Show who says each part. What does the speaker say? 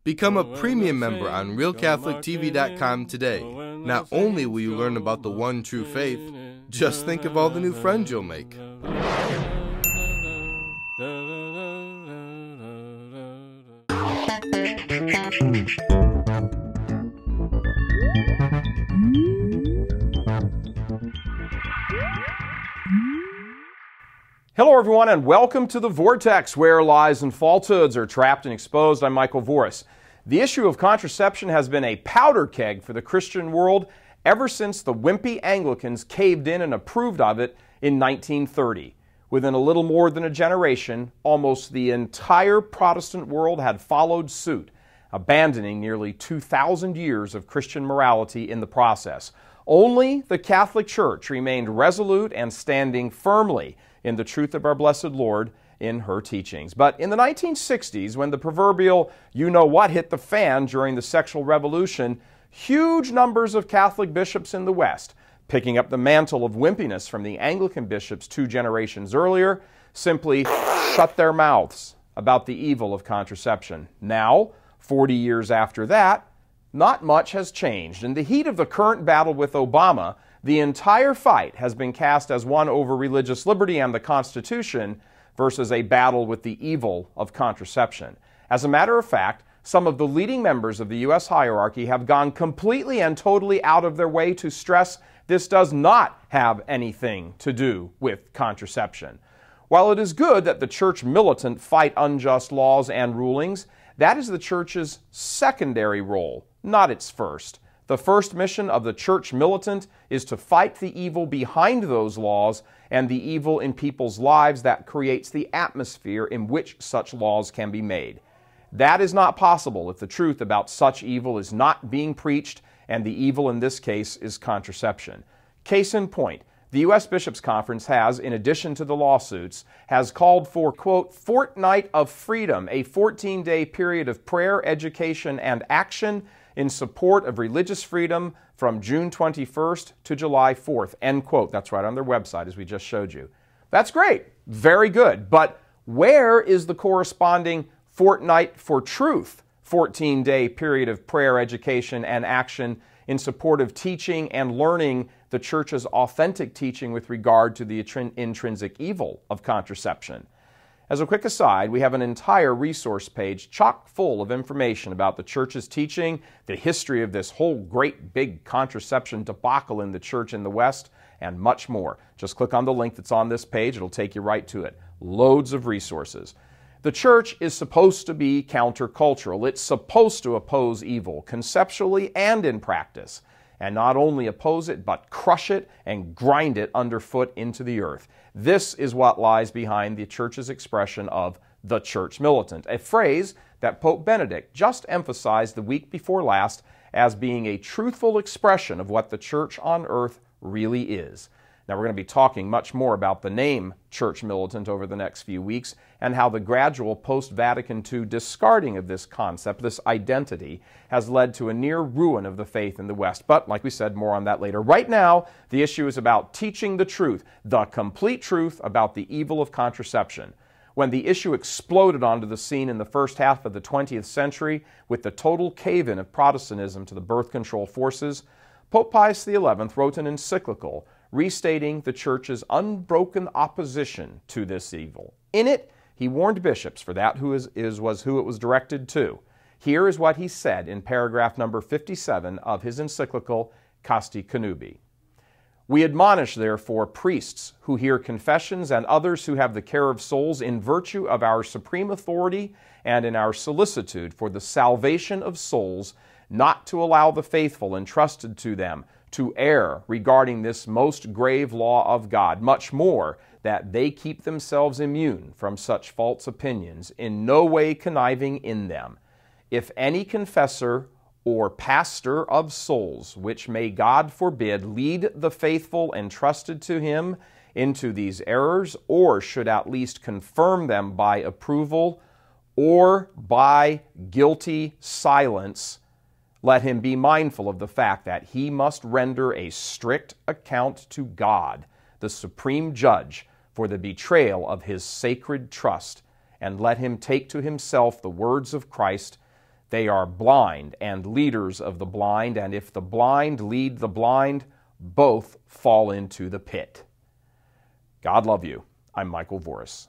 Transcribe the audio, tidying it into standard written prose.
Speaker 1: Become a premium member on RealCatholicTV.com today. Not only will you learn about the one true faith, just think of all the new friends you'll make.
Speaker 2: Hello everyone and welcome to The Vortex, where lies and falsehoods are trapped and exposed. I'm Michael Voris. The issue of contraception has been a powder keg for the Christian world ever since the wimpy Anglicans caved in and approved of it in 1930. Within a little more than a generation, almost the entire Protestant world had followed suit, abandoning nearly 2,000 years of Christian morality in the process. Only the Catholic Church remained resolute and standing firmly in the truth of our blessed Lord in her teachings. But in the 1960s, when the proverbial you-know-what hit the fan during the sexual revolution, huge numbers of Catholic bishops in the West, picking up the mantle of wimpiness from the Anglican bishops 2 generations earlier, simply shut their mouths about the evil of contraception. Now, 40 years after that, not much has changed. In the heat of the current battle with Obama, the entire fight has been cast as one over religious liberty and the Constitution versus a battle with the evil of contraception. As a matter of fact, some of the leading members of the U.S. hierarchy have gone completely and totally out of their way to stress this does not have anything to do with contraception. While it is good that the church militant fight unjust laws and rulings, that is the church's secondary role, not its first. The first mission of the church militant is to fight the evil behind those laws and the evil in people's lives that creates the atmosphere in which such laws can be made. That is not possible if the truth about such evil is not being preached, and the evil in this case is contraception. Case in point, the U.S. Bishops' Conference has, in addition to the lawsuits, has called for, quote, Fortnight of Freedom, a 14-day period of prayer, education, and action in support of religious freedom from June 21st to July 4th, end quote. That's right on their website, as we just showed you. That's great. Very good. But where is the corresponding Fortnight for Truth, 14-day period of prayer, education, and action in support of teaching and learning the Church's authentic teaching with regard to the intrinsic evil of contraception? As a quick aside, we have an entire resource page chock full of information about the Church's teaching, the history of this whole great big contraception debacle in the Church in the West, and much more. Just click on the link that's on this page. It'll take you right to it. Loads of resources. The Church is supposed to be countercultural. It's supposed to oppose evil, conceptually and in practice. And not only oppose it, but crush it and grind it underfoot into the earth. This is what lies behind the Church's expression of the church militant, a phrase that Pope Benedict just emphasized the week before last as being a truthful expression of what the church on earth really is. Now, we're going to be talking much more about the name church militant over the next few weeks and how the gradual post-Vatican II discarding of this concept, this identity, has led to a near ruin of the faith in the West. But, like we said, more on that later. Right now, the issue is about teaching the truth, the complete truth about the evil of contraception. When the issue exploded onto the scene in the first half of the 20th century with the total cave-in of Protestantism to the birth control forces, Pope Pius XI wrote an encyclical restating the Church's unbroken opposition to this evil. In it, he warned bishops, for that was who it was directed to. Here is what he said in paragraph number 57 of his encyclical, Casti Connubii. We admonish, therefore, priests who hear confessions and others who have the care of souls in virtue of our supreme authority and in our solicitude for the salvation of souls, not to allow the faithful entrusted to them to err regarding this most grave law of God, much more that they keep themselves immune from such false opinions, in no way conniving in them. If any confessor or pastor of souls, which may God forbid, lead the faithful entrusted to him into these errors, or should at least confirm them by approval or by guilty silence, let him be mindful of the fact that he must render a strict account to God, the supreme judge, for the betrayal of his sacred trust, and let him take to himself the words of Christ, They are blind and leaders of the blind, and if the blind lead the blind, both fall into the pit. God love you. I'm Michael Voris.